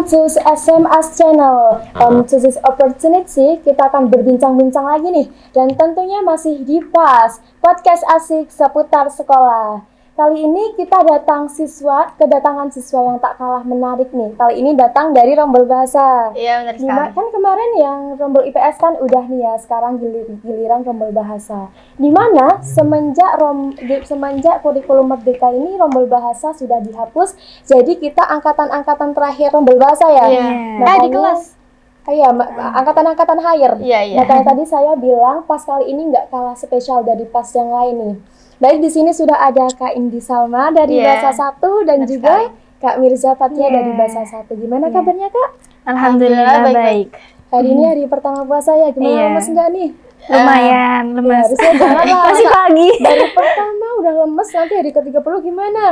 welcome to SMS Channel. To this opportunity, kita akan berbincang-bincang lagi nih. Dan tentunya masih di PAS, podcast asik seputar sekolah. Kali ini kita kedatangan siswa yang tak kalah menarik nih. Kali ini datang dari Rombel Bahasa. Iya, benar sekali. Kan kemarin yang Rombel IPS kan udah nih ya, sekarang giliran Rombel Bahasa. Dimana semenjak kurikulum Merdeka ini Rombel Bahasa sudah dihapus. Jadi kita angkatan-angkatan terakhir Rombel Bahasa ya. Iya. Di kelas. Iya, angkatan-angkatan higher. Iya. Makanya tadi saya bilang pas kali ini nggak kalah spesial dari pas yang lain nih. Baik, di sini sudah ada Kak Indi Salma dari Bahasa 1 dan juga Kak Mirza Fatia dari Bahasa 1. Gimana kabarnya, Kak? Alhamdulillah baik. Hari ini hari pertama puasa ya, gimana lemes enggak nih? Lumayan lemes. Harusnya jangan lah. Masih pagi. Dari pertama udah lemes, nanti hari ke-30 gimana?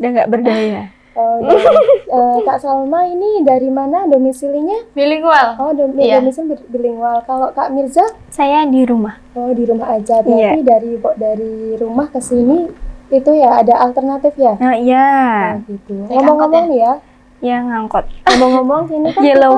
Udah nggak berdaya. Kak Salma ini dari mana domisilinya? Bilingual. Oh, domisili bilingual. Kalau Kak Mirza? Saya di rumah. Oh, di rumah aja. Berarti dari rumah ke sini itu ya ada alternatif ya? Oh iya. Nah, gitu. Ngomong-ngomong nih ya. Ya ngangkot. Ngomong-ngomong ini kan kita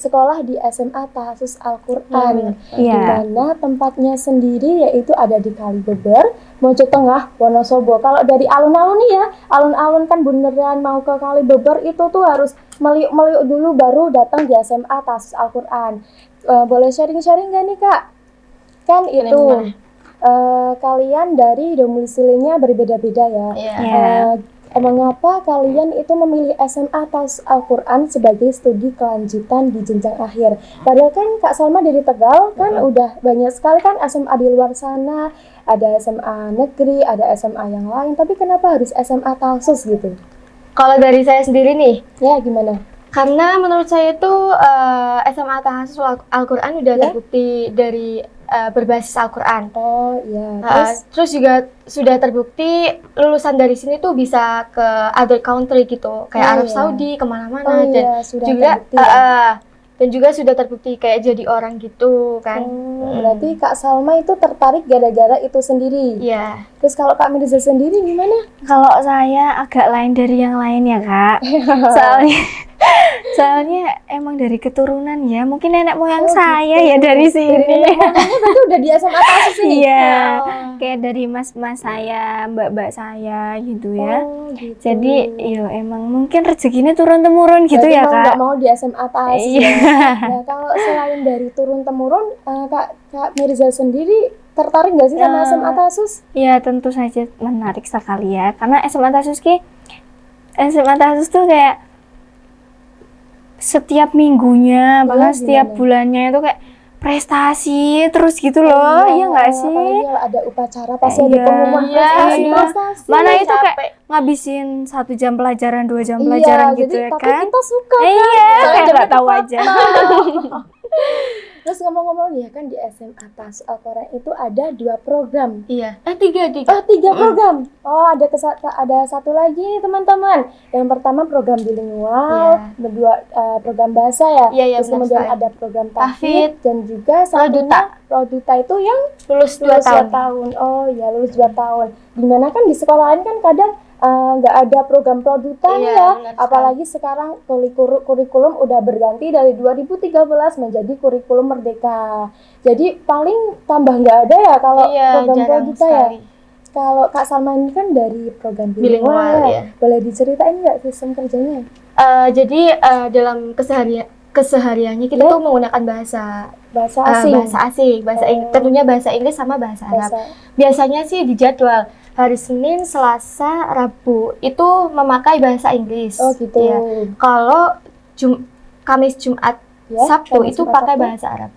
sekolah di SMA Tahfiz Al-Quran, di mana tempatnya sendiri yaitu ada di Kalibeber, Mojokerto, Wonosobo. Kalau dari alun-alun nih ya, alun-alun kan beneran mau ke Kalibeber itu tuh harus meliuk-meliuk dulu baru datang di SMA Tahfiz Al-Quran. Boleh sharing-sharing nggak nih Kak? Kan itu kalian dari domisilinya berbeda-beda ya. Mengapa kalian itu memilih SMA Tahfiz Al-Quran sebagai studi kelanjutan di jenjang akhir? Padahal kan Kak Salma dari Tegal kan udah banyak sekali kan SMA di luar sana, ada SMA negeri, ada SMA yang lain, tapi kenapa harus SMA Tahfiz gitu? Kalau dari saya sendiri nih, ya gimana? Karena menurut saya itu SMA Tahfiz Al-Quran udah terbukti dari berbasis Al-Quran. Oh iya. Terus juga sudah terbukti lulusan dari sini tuh bisa ke other country gitu, kayak Arab Saudi, kemana-mana. Dan juga sudah terbukti kayak jadi orang gitu kan. Berarti Kak Salma itu tertarik gara-gara itu sendiri. Iya. Terus kalau Kak Mirza sendiri gimana? Kalau saya agak lain dari yang lain ya Kak. Soalnya emang dari keturunan ya, mungkin nenek moyang saya ya dari sini. Nenek moyangnya berarti udah di SMA Tahfiz ini? Iya, kayak dari mas-mas saya, mbak-mbak saya gitu ya. Gitu. Jadi ya emang mungkin rezekinya turun-temurun gitu berarti ya Kak. Nggak mau di SMA Tahfiz ya. Nah, kalau selain dari turun-temurun, Kak Mirza sendiri tertarik nggak sih sama SMA Tahfiz? Ya tentu saja menarik sekali ya, karena SMA Tahfiz tuh kayak setiap minggunya, bahkan setiap bulannya itu kayak prestasi terus gitu loh, iya nggak sih? Apalagi ada upacara pasti ada pengumuman prestasi. Mana itu kayak ngabisin 1 jam pelajaran, 2 jam pelajaran gitu ya tapi kan? Kita suka Iya, kayak nggak tahu aja. Terus ngomong-ngomong ya kan di SMA Tahfiz Al-Quran itu ada 2 program. Iya. 3. Oh, 3 program. Oh, ada satu lagi nih teman-teman. Yang pertama program bilingual, kedua program bahasa ya. Iya, terus kemudian ada program tahfidz dan juga Produta itu yang lulus 2 tahun. Oh, ya lulus 2 tahun. Dimana kan di sekolah lain kan kadang nggak ada program Produta nih ya, apalagi sekarang kurikulum udah berganti dari 2013 menjadi kurikulum Merdeka. Jadi paling tambah nggak ada ya kalau program Produta ya. Kalau Kak Salma ini kan dari program bilingual ya. Boleh diceritain nggak sistem kerjanya? Jadi dalam kesehariannya kita tuh menggunakan bahasa asing, tentunya bahasa Inggris sama bahasa Arab. Biasanya sih di jadwal hari Senin, Selasa, Rabu itu memakai bahasa Inggris. Oh gitu. Ya. Kalau Kamis, Jumat, Sabtu itu pakai bahasa Arab.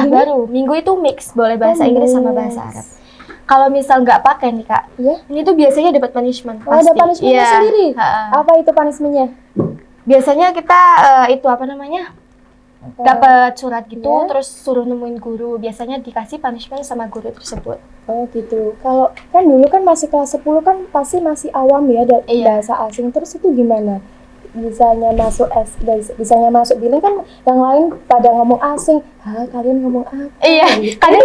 Baru Minggu itu mix, boleh bahasa Inggris sama bahasa Arab. Kalau misal nggak pakai nih Kak, ini tuh biasanya dapat punishment. Oh, ada punishmentnya sendiri? Apa itu punishmentnya? Biasanya kita dapat surat gitu, terus suruh nemuin guru. Biasanya dikasih punishment sama guru tersebut. Oh gitu. Kalau kan dulu kan masih kelas 10 kan pasti masih awam ya bahasa asing. Terus itu gimana? Bisanya masuk biling kan yang lain pada ngomong asing. Kalian ngomong apa? Iya. Kadang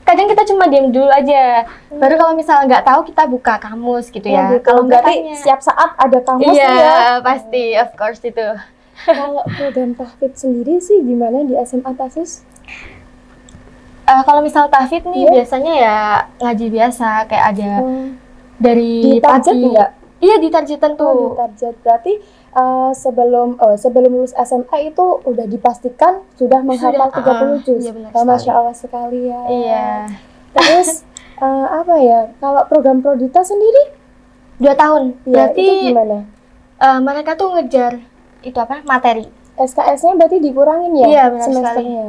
kadang kita cuma diam dulu aja. Baru kalau misalnya nggak tahu kita buka kamus gitu ya. Gitu. Kalau berarti setiap saat ada kamus ya. Pasti, of course itu. Kalau program tahfidz sendiri sih gimana di SMA Tasus? Kalau misal tahfidz nih biasanya ya ngaji biasa kayak ada dari di target pagi. enggak? Iya di target tentu. Di target berarti sebelum lulus SMA itu udah dipastikan sudah menghafal 30 juz. Iya, Masya Allah sekali ya. Iya. Terus apa ya? Kalau program Prodita sendiri 2 tahun. ya, Berarti itu gimana? Mereka tuh ngejar itu apa? Materi. SKS-nya berarti dikurangin ya? Iya, benar semesternya.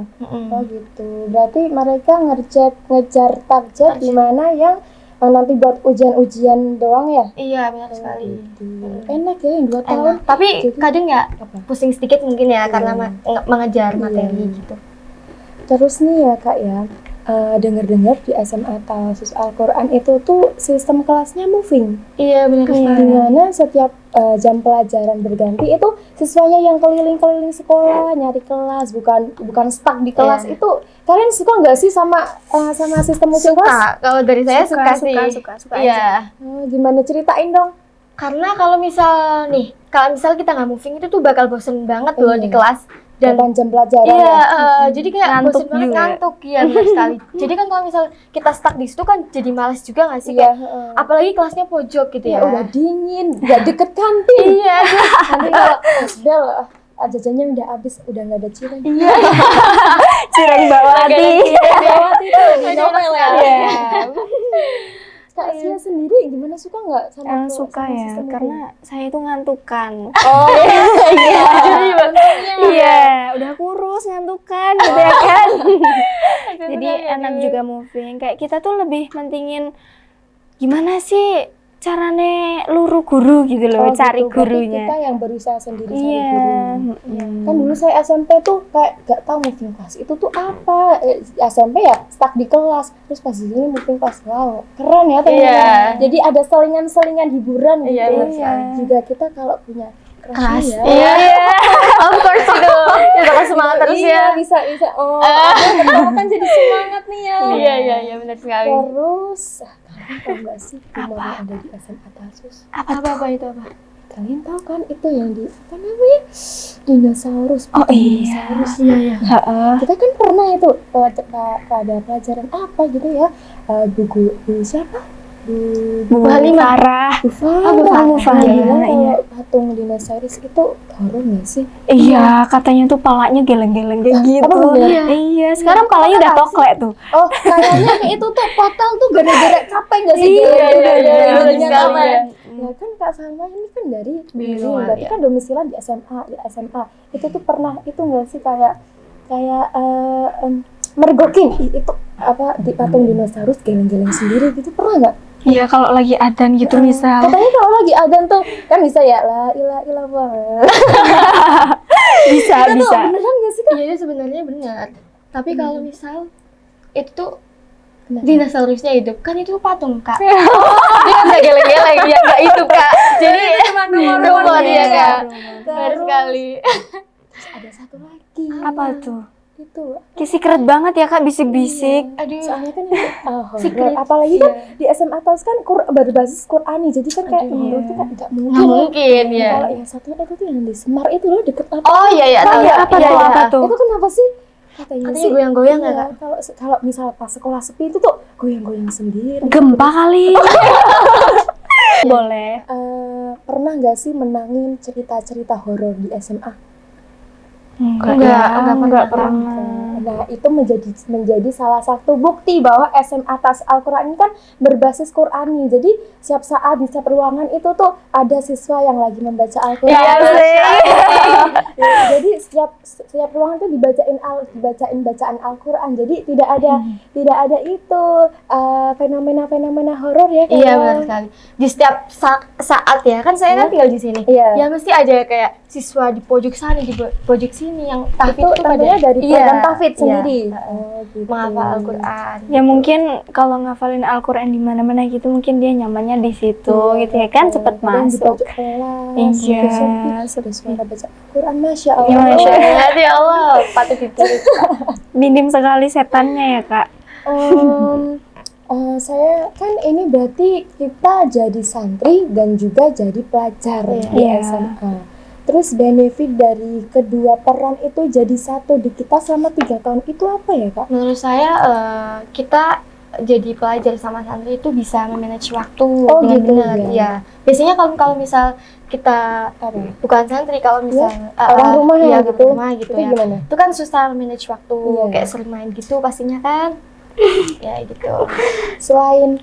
Oh gitu. Berarti mereka ngejar target di mana yang nanti buat ujian-ujian doang ya? Iya, benar sekali. Gitu. Enak ya yang 2 tahun. Tapi Jadi, kadang ya pusing sedikit mungkin ya karena mengejar materi Iya. gitu. Terus nih ya Kak ya, dengar-dengar di SMA Tasus Al-Quran itu tuh sistem kelasnya moving. Iya, benar sekali. Dimana setiap jam pelajaran berganti itu siswanya yang keliling-keliling sekolah nyari kelas, bukan stuck di kelas. Itu kalian suka nggak sih sama sistem moving kelas? Suka. Kalau dari saya suka sih. Suka Iya. Gimana, ceritain dong? Karena kalau misal kita nggak moving itu tuh bakal bosen banget loh di kelas. Dan 8 jam pelajaran iya, ya? jadi kayak Ngantuk bosen banget, juga. ngantuk ya benar sekali. Jadi kan kalau misal kita stuck di situ kan jadi malas juga nggak sih? Iya, Kayak, apalagi kelasnya pojok gitu ya. udah dingin, nggak deket kantin. Iya. Nanti kalau Bel, jajannya udah habis, udah nggak ada cireng. Iya. Cireng bawati. Bawati tuh di novel ya. Iya. Kak Sia sendiri gimana, suka nggak sama Suka sama ya, sistem karena saya itu ngantukan. Oh iya. Jadi bentuknya. Iya, udah kurus ngantukan gitu ya kan. Jadi enak juga moving. Kayak kita tuh lebih mentingin gimana sih carane luru guru gitu loh, cari gitu. Berarti gurunya. kita yang berusaha sendiri cari Iya. gurunya. Kan dulu saya SMP tuh kayak gak tahu moving class itu tuh apa. SMP ya stuck di kelas, terus pas di sini moving class. Wow, keren ya teman-teman. Iya. Jadi ada selingan-selingan hiburan gitu. Iya, benar sekali. Juga kita kalau punya Kelas. ya. Iya. Of course itu. Kita kan semangat terus Iya, ya. bisa. Oh, ketemu kan jadi semangat nih ya. Iya, benar sekali. Terus, kalian tahu nggak sih humor yang ada di SMA Tasus? Apa itu apa? Kalian tahu kan itu yang di apa namanya? Dinosaurus. Oh, iya. Dinosaurus. Iya. Kita kan pernah itu pada pelajaran apa gitu ya? Bu siapa? Bu Farah. Bu Bu Farah, bilang iya. kalau patung dinosaurus itu horor nggak sih? Iya, katanya tuh palanya geleng-geleng kayak gitu. Apa bener? Iya, sekarang palanya udah toklek tuh. Oh, kayaknya kayak itu tuh portal tuh gara-gara capek nggak sih? Iya, Gara-gara bener sekali capek. ya. Ya kan Kak Salma ini kan dari Biluan, berarti ya. kan domisilan di SMA. Itu tuh pernah itu nggak sih kayak mergokin itu apa di patung dinosaurus geleng-geleng sendiri gitu, pernah nggak? Iya, kalau lagi adzan gitu misal. Katanya kalau lagi adzan tuh kan bisa ya la ilaha illallah. Bisa. Beneran nggak sih Kak? Iya, sebenarnya benar. Tapi kalau misal itu tuh Kenapa? dinosaurusnya hidup, kan itu patung Kak. Dia kan nggak geleng-geleng, ya nggak itu Kak. Jadi rumor ya Kak. Benar sekali. Terus ada satu lagi. Apa tuh? Itu Kayak secret banget ya Kak, bisik-bisik. Aduh. soalnya kan itu Secret. horor. Apalagi kan di SMA Taus kan berbasis Qur'ani, jadi kan kayak Aduh, horor iya. itu kan nggak mungkin. Nggak mungkin ya. Kalau yang satunya itu tuh yang di Semar itu loh, deket apa? Oh iya tahu. Iya, apa Iya, tuh? iya. Apa tuh? Itu kenapa sih? Katanya Katanya sih goyang-goyang iya, nggak, Kak? kalau misal pas sekolah sepi itu tuh goyang-goyang sendiri. Gempa kali. Boleh. Pernah nggak sih menangin cerita-cerita horor di SMA? Enggak pernah. Nah, itu menjadi salah satu bukti bahwa SMA Tas Al-Quran ini kan berbasis Qur'ani. Jadi setiap saat di setiap ruangan itu tuh ada siswa yang lagi membaca Al-Quran. Iya sih. Jadi setiap ruangan tuh dibacain bacaan Al-Quran. Jadi tidak ada itu fenomena-fenomena horor ya. Iya benar sekali. Di setiap saat ya, kan saya kan tinggal di sini. Iya. Ya mesti ada kayak siswa di pojok sana, di pojok sini yang tahfidz Itu tuh pada tentunya dari program tahfidz iya. sendiri. Gitu. Menghafal Al-Qur'an. Ya mungkin kalau ngafalin Al-Quran di mana-mana gitu mungkin dia nyamannya di situ gitu ya kan, cepet Ada yang di masuk. pojok kelas. Iya, Ada suara baca Al-Quran, Masya Allah. Ya, Masya Allah. Ya Allah, patut ditiru. Minim sekali setannya ya Kak. Saya kan ini berarti kita jadi santri dan juga jadi pelajar di SMA. Terus benefit dari kedua peran itu jadi satu di kita selama 3 tahun itu apa ya Kak? Menurut saya kita jadi pelajar sama santri itu bisa memanage waktu dengan gitu, benar. Ya. Biasanya kalau misal kita bukan santri, kalau misal orang rumah ya gitu, rumah gitu ya, gimana? itu kan susah manage waktu, kayak sering main gitu pastinya kan. Ya gitu. Selain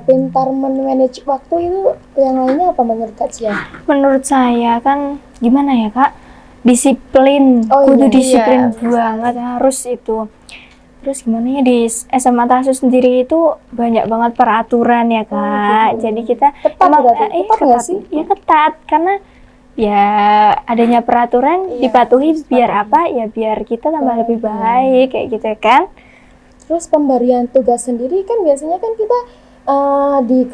pintar manage waktu itu yang lainnya apa menurut Kak Cia? Menurut saya kan gimana ya Kak, disiplin, kudu disiplin banget, harus itu. Terus gimana ya, di SMA Tasus sendiri itu banyak banget peraturan ya Kak. Jadi kita ketat nggak sih? Ya ketat, karena ya adanya peraturan dipatuhi biar apa ya, biar kita tambah lebih baik kayak gitu kan. Terus pemberian tugas sendiri kan biasanya kan kita di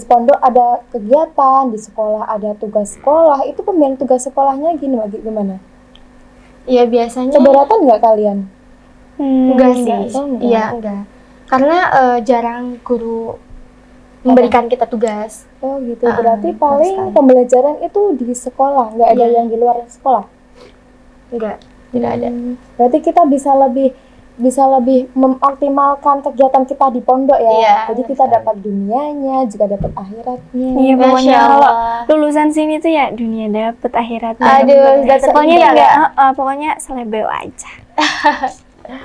pondok ada kegiatan, di sekolah ada tugas sekolah. Itu pemberian tugas sekolahnya gimana? Iya biasanya. Keberatan nggak kalian? Enggak sih. Iya enggak. Karena jarang guru memberikan kita tugas. Oh gitu. Berarti paling pembelajaran itu di sekolah, nggak ada yang di luar sekolah? Enggak, tidak ada. Berarti kita bisa lebih mengoptimalkan kegiatan kita di pondok ya. Jadi kita dapat dunianya, juga dapat akhiratnya. Iya, pokoknya kalau lulusan sini tuh ya dunia dapat akhiratnya. Aduh, pokoknya pokoknya selebel aja.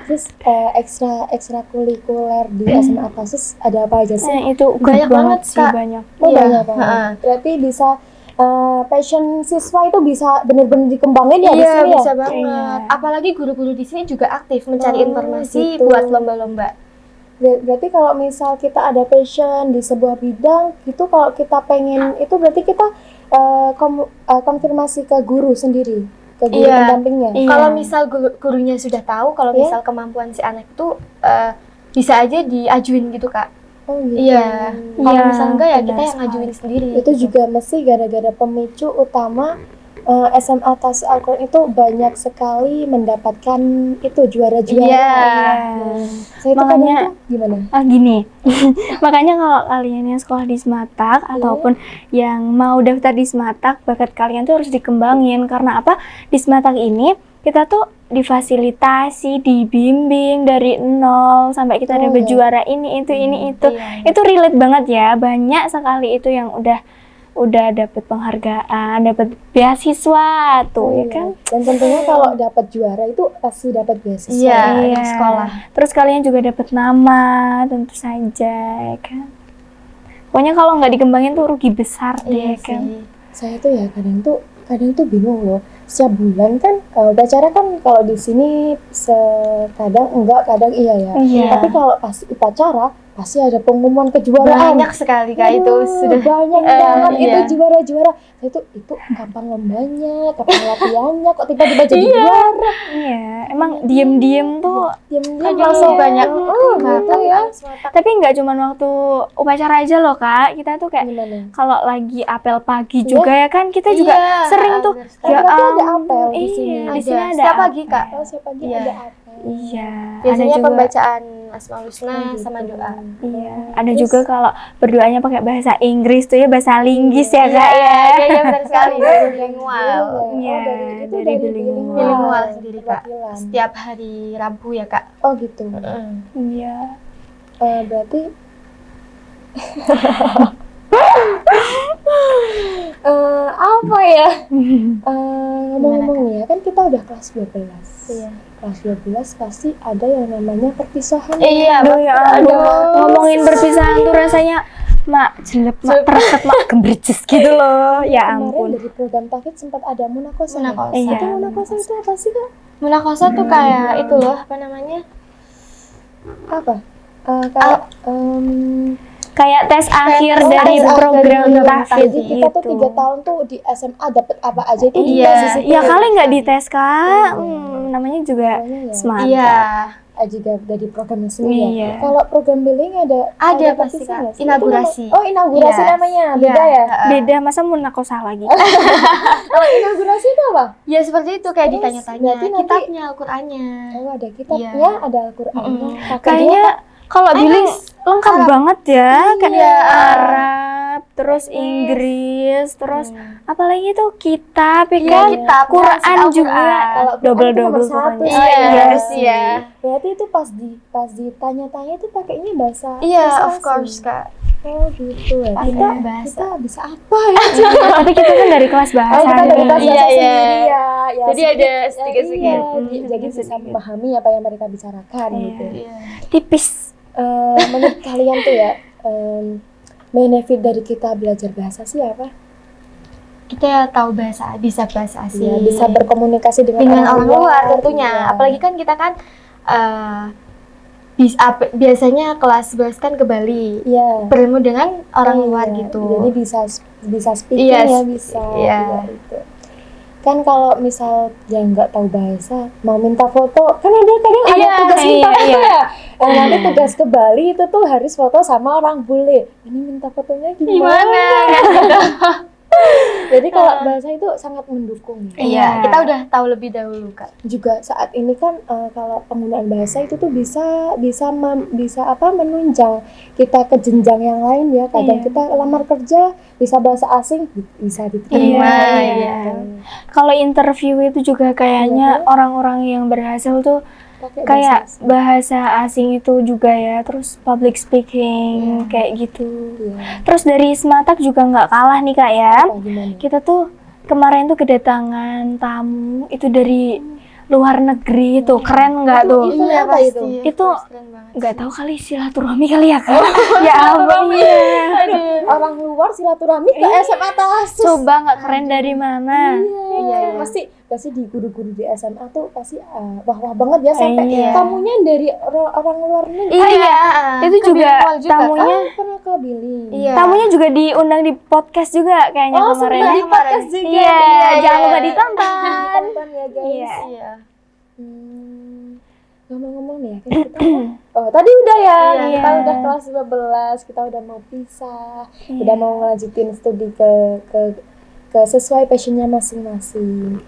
Terus ekstrakurikuler di SMA Tasus ada apa aja sih? Itu banyak banget sih, banyak. Banyak banget. Berarti bisa passion siswa itu bisa benar-benar dikembangin ya di sini ya? Bisa banget. Apalagi guru-guru di sini juga aktif mencari informasi buat lomba-lomba. Berarti kalau misal kita ada passion di sebuah bidang, itu kalau kita pengen itu berarti kita konfirmasi ke guru sendiri, ke guru pendampingnya. Kalau misal gurunya sudah tahu, kalau misal kemampuan si anak itu bisa aja diajuin gitu Kak. Oh gitu. Iya. Kalau misal enggak ya kita yang ngajuin sendiri. Itu juga mesti gara-gara pemicu utama SMA Tasus Al-Quran itu banyak sekali mendapatkan itu juara-juara. Makanya gimana? Gini. Makanya kalau kalian yang sekolah di Sematak ataupun yang mau daftar di Sematak, bakat kalian tuh harus dikembangin. Karena apa? Di Sematak ini kita tuh difasilitasi, dibimbing dari nol sampai kita dapat juara ini itu. Itu relate banget ya. Banyak sekali itu yang udah dapat penghargaan, dapat beasiswa tuh ya kan. Dan tentunya kalau dapat juara itu pasti dapat beasiswa di sekolah. Terus kalian juga dapat nama tentu saja ya kan. Pokoknya kalau nggak dikembangin tuh rugi besar deh kan. Saya tuh ya kadang tuh bingung loh. Setiap bulan kan upacara kan kalau di sini kadang enggak, kadang iya ya. Tapi kalau pas upacara pasti ada pengumuman kejuaraan. Banyak sekali Kak, itu sudah banyak banget itu juara-juara. Itu kapan lombanya, kapan latihannya, kok tiba-tiba jadi juara. Iya, emang diem-diem tuh langsung banyak gitu ya. Tapi nggak cuma waktu upacara aja loh Kak, kita tuh kayak kalau lagi apel pagi juga ya kan, kita juga sering tuh ada apel di sini. Di sini ada setiap pagi Kak. Setiap pagi ada apel. Iya. Biasanya pembacaan Asmaul Husna sama doa. Iya. Ada juga kalau berdoanya pakai bahasa Inggris tuh ya, bahasa linggis ya Kak ya. Iya benar sekali. Bilingual. Iya. Dari bilingual sendiri Kak. Setiap hari Rabu ya Kak. Oh gitu. Iya. Berarti apa ya? Ngomong-ngomong ya, kan kita udah kelas 12. Iya. Kelas 12 pasti ada yang namanya perpisahan. Iya, ngomongin perpisahan tuh rasanya mak jelek, mak pereket, mak gembrejes gitu loh. Ya ampun. Kemarin dari program Tahfidz sempat ada munakosa. Iya. Itu munakosa itu apa sih Kak? Munakosa tuh kayak itu loh, apa namanya? Apa? Kayak tes akhir dari program Tahfidz gitu. Kita tuh 3 tahun tuh di SMA dapat apa aja itu Iya kali nggak dites Kak. Namanya juga Sematak. Iya. juga dari program seni Iya. ya. Kalau program billing ada pasti petisi Kak. nggak sih? Inaugurasi. Oh, inaugurasi Yes. namanya. Beda ya? Beda, masa mau nakosah lagi? Kalau inaugurasi itu apa? Ya seperti itu kayak Terus, ditanya-tanya berarti nanti- kitabnya, Al-Qur'annya. Oh, ada kitabnya, Iya. ada Al-Qur'annya. Kayaknya kalau billing lengkap Arab. banget ya, kayak Iya. Arab, terus Inggris, terus apalagi tuh kitab, ya Iya, kan? kitab, Quran Al-Qur'an. juga, Kalau Quran itu double-double nomor satu pokoknya. sih. Iya, sih. iya. Berarti itu pas ditanya-tanya itu pakainya bahasa Iya, bahasa of asing. course Kak. Oh, gitu ya. Pakai Kita bahasa. kita bisa apa ya? Tapi kita kan dari kelas bahasa. Oh, kita dari nih. kelas Iya, bahasa iya. sendiri ya. Ya, Jadi ada sedikit-sedikit. Iya, Hmm, jadi bisa sedikit. memahami apa yang mereka bicarakan Iya. gitu. Iya. Tipis. Menurut kalian tuh ya, benefit dari kita belajar bahasa sih apa? Kita tahu bisa bahasa asing. Ya, bisa berkomunikasi dengan orang luar tentunya. Iya. Apalagi kan kita kan biasanya kelas bahas kan ke Bali. Iya. Bertemu dengan orang Iya, luar gitu. Jadi bisa speaking Iya, ya, bisa. iya. Iya, itu. Kan kalau misal yang nggak tahu bahasa mau minta foto, kan ada kadang ada Iya, tugas minta iya, foto iya. ya. Nanti tugas ke Bali itu tuh harus foto sama orang bule. Ini minta fotonya gimana? Jadi kalau bahasa itu sangat mendukung. Ya. Iya, kita udah tahu lebih dahulu Kak. Juga saat ini kan kalau penggunaan bahasa itu tuh bisa menunjang kita ke jenjang yang lain ya. Kadang Iya. kita lamar kerja bisa bahasa asing bisa diterima. Iya. Kalau interview itu juga kayaknya orang-orang yang berhasil tuh Pakai kayak bahasa bahasa asing itu juga ya, terus public speaking kayak gitu. Iya. Terus dari Sematak juga nggak kalah nih Kak ya. Apa, gimana? Kita tuh kemarin tuh kedatangan tamu itu dari luar negeri tuh, keren nggak tuh? Itu Iya, apa pasti. itu? Itu Keren banget. nggak tahu kali silaturahmi kali ya Kak. Ya ampun. Iya. Orang luar silaturahmi ke SMA Tasus. Coba nggak keren dari mana? Iya. Pasti di guru-guru di SMA tuh pasti wah banget ya sampai Iya. tamunya dari orang luar negeri. Iya, Itu ke juga bilingual juga, tamunya Pernah ke Billy. Iya. tamunya juga diundang di podcast juga kayaknya Oh, kemarin. sempat di podcast juga. Iya, Iya, jangan iya. lupa ditonton. Tonton ya guys. Iya. Iya. Ngomong-ngomong nih ya, kan kita oh tadi udah ya, Iya. kita udah kelas 12, kita udah mau pisah, Iya. udah mau ngelanjutin studi ke sesuai passionnya masing-masing.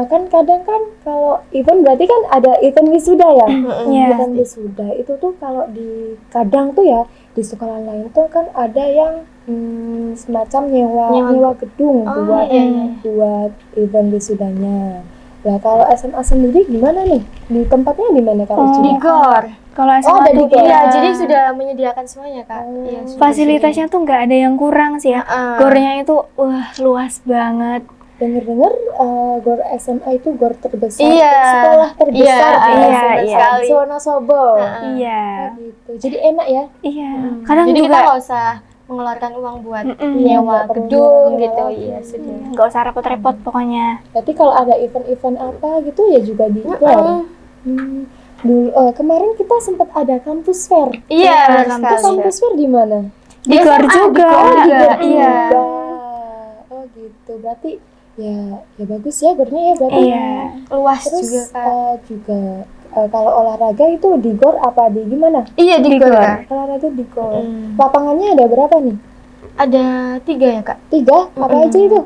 Kan kadang kan kalau event berarti kan ada event wisuda ya. Iya. Event wisuda itu tuh kalau di kadang tuh ya di sekolah lain tuh kan ada yang semacam nyewa gedung Oh, buat iya. buat event wisudanya. Lah kalau SMA sendiri gimana nih? Di tempatnya di mana kalau Oh. Di GOR. Kalau Oh, SMA ada tuh di GOR. Iya, jadi sudah menyediakan semuanya Kak. Oh. Iya, sudah fasilitasnya tuh nggak ada yang kurang sih ya. Heeh. Gornya itu luas banget. Dengar-dengar GOR SMA itu GOR terbesar, Iya. sekolah terbesar Iya, di iya, SMA iya. sekali. Wonosobo. Heeh. Iya. Oh, gitu. Jadi enak ya. Iya. Kadang Jadi kita juga nggak usah mengeluarkan uang buat Mm-mm. nyewa Nggak perlu gedung nyewa gitu. lagi. Iya, sudah. nggak usah repot-repot pokoknya. Berarti kalau ada event-event apa gitu ya juga di GOR. Heeh. Dulu kemarin kita sempat ada kampus fair. Iya, benar Itu sekali. kampus fair di mana? Di GOR SMA, juga. di GOR Di juga. GOR Iya. juga. Oh gitu. Berarti ya bagus ya GOR-nya ya berarti. Iya. Luas Terus juga Kak. juga kalau olahraga itu di GOR apa di gimana? Iya, di GOR. Kak. Olahraga di GOR. Mm. Lapangannya ada berapa nih? Ada 3 ya Kak. 3? Apa aja itu?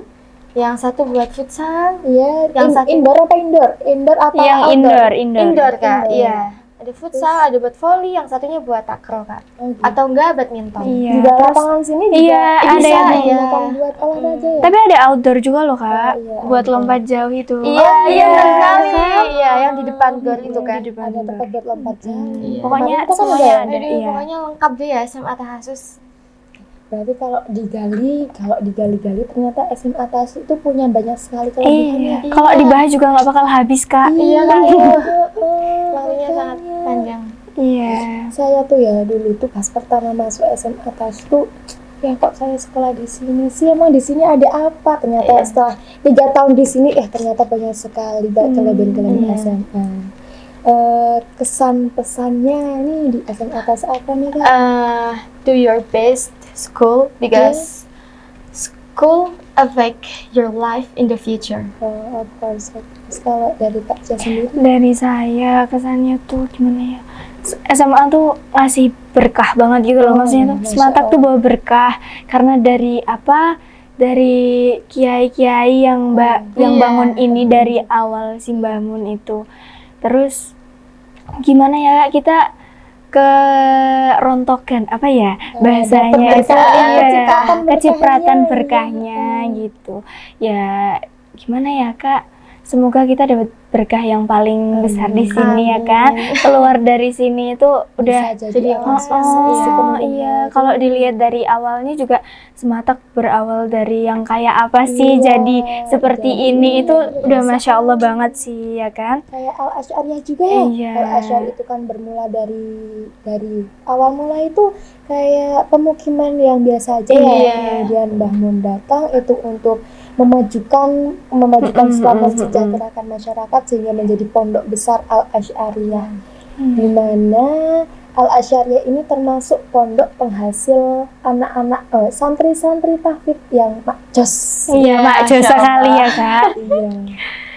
Yang satu buat futsal, Iya, Yang satu- indoor apa indoor? Indoor apa Yang outdoor? indoor Kak. Indoor. Iya. Ada futsal, ada buat volley, yang satunya buat takraw Kak. Oh, gitu. Atau enggak badminton. Iya. Juga Terus lapangan sini juga iya, ada bisa yang- digunakan buat olahraga ya. tapi ada outdoor juga loh Kak. Oh, iya, buat outdoor. lompat jauh itu. Iya, Oh, iya iya. benar sekali. Kan? Iya, yang di depan GOR itu kan. Di depan Ada GOR. tempat buat lompat jauh. Iya. Pokoknya Kemarin kita kan semuanya ada. ada. Aduh, Iya. pokoknya lengkap deh ya SMA Tahasus. Berarti kalau digali-gali ternyata SMA Tasus itu punya banyak sekali kelebihan Iya. ya. Kalau dibahas juga nggak bakal habis Kak. Iya kan? Waktunya Waktunya sangat panjang. Iya. Saya tuh ya dulu tuh pas pertama masuk SMA Tasus tuh ya kok saya sekolah di sini sih, emang di sini ada apa? Ternyata setelah 3 tahun di sini ternyata banyak sekali kelebihan-kelebihan SMA. Kesan pesannya nih di SMA Tasus apa nih Kak? Do your best school because school affect your life in the future? Of course. Terus kalau dari Kak Cia sendiri? Dari saya kesannya tuh gimana ya? SMA tuh ngasih berkah banget gitu loh, maksudnya tuh Semantak tuh bawa berkah karena dari dari kiai-kiai yang bangun ini dari awal si Mbah Mun itu. Terus gimana ya, kita kerontokan apa ya bahasanya itu, kecipratan berkahnya gitu ya. Gimana ya Kak, semoga kita dapat berkah yang paling besar di sini ya kan. Keluar dari sini itu udah jadi iya. Kalau dilihat dari awalnya juga Semantak berawal dari yang kayak apa sih, jadi seperti ini itu udah masya Allah banget sih ya kan. Kayak Al-Asy'ariyah juga ya. Al-Asy'ariyah itu kan bermula dari awal mula itu kayak pemukiman yang biasa aja ya. Kemudian Mbah Mun datang itu untuk memajukan Islam dan sejahterakan masyarakat sehingga menjadi pondok besar Al-Asy'ariyah. Di mana Al-Asy'ariyah ini termasuk pondok penghasil anak-anak santri-santri tahfidz yang makjos. Iya, makjos sekali ya Kak. Iya.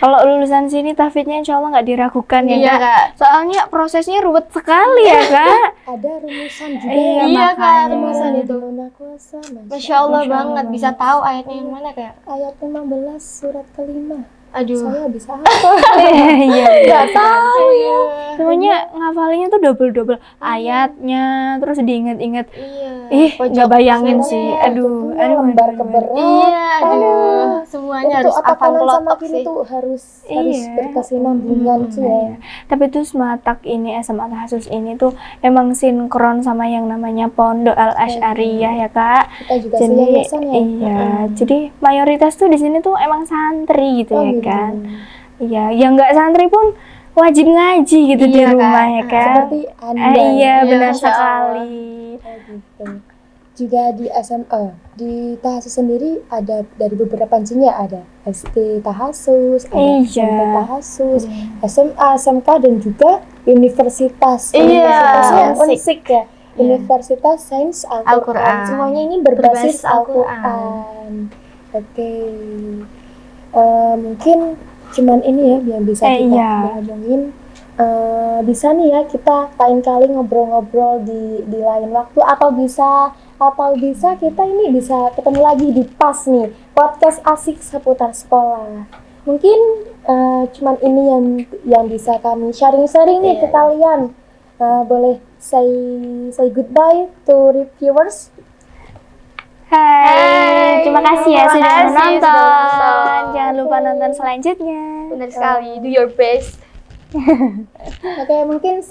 Kalau lulusan sini tahfidznya insya Allah nggak diragukan ya Kak. Soalnya prosesnya ruwet sekali ya Kak. Ada rumusan juga. Iya Kak, rumusan itu. Masya Allah banget, bisa tahu ayatnya yang mana Kak? Ayat 15 surat kelima. Aduh, saya bisa apa? Iya, Nggak tahu ya. semuanya ngafalinnya tuh double ayatnya, terus diinget-inget. Iya. Nggak bayangin sih. Aduh, lembar keberat. Iya, aduh. Semuanya harus apa hafal kanan sama kelotok kiri sih. tuh harus berkesinambungan sih ya. Tapi tuh Semantak ini, SMA Tahasus ini tuh emang sinkron sama yang namanya Pondok Al-Asy'ariyah ya Kak. Kita juga Jadi seyayasan ya. iya, jadi mayoritas tuh di sini tuh emang santri gitu ya kan. Iya, yang nggak santri pun wajib ngaji gitu di rumah ya kan. Seperti Anda. Iya, benar Masya Allah. sekali. Gitu. Juga di SMA, di Tahasus sendiri ada dari beberapa jenjang, ada SD Tahasus, ada SMP Tahasus, SMA, SMK dan juga universitas. Universitasnya unsik ya. Universitas Sains Al-Quran. Semuanya ini berbasis Al-Quran. Oke. Mungkin cuman ini ya yang bisa kita ngomongin. Bisa nih ya kita lain kali ngobrol-ngobrol di lain waktu, atau bisa kita ini bisa ketemu lagi di PAS nih, podcast asik seputar sekolah. Mungkin cuman ini yang bisa kami sharing-sharing nih ke kalian. Boleh say goodbye to reviewers. Hai, terima kasih ya sudah menonton. menonton. Jangan lupa nonton selanjutnya. Benar sekali, do your best. Oke, mungkin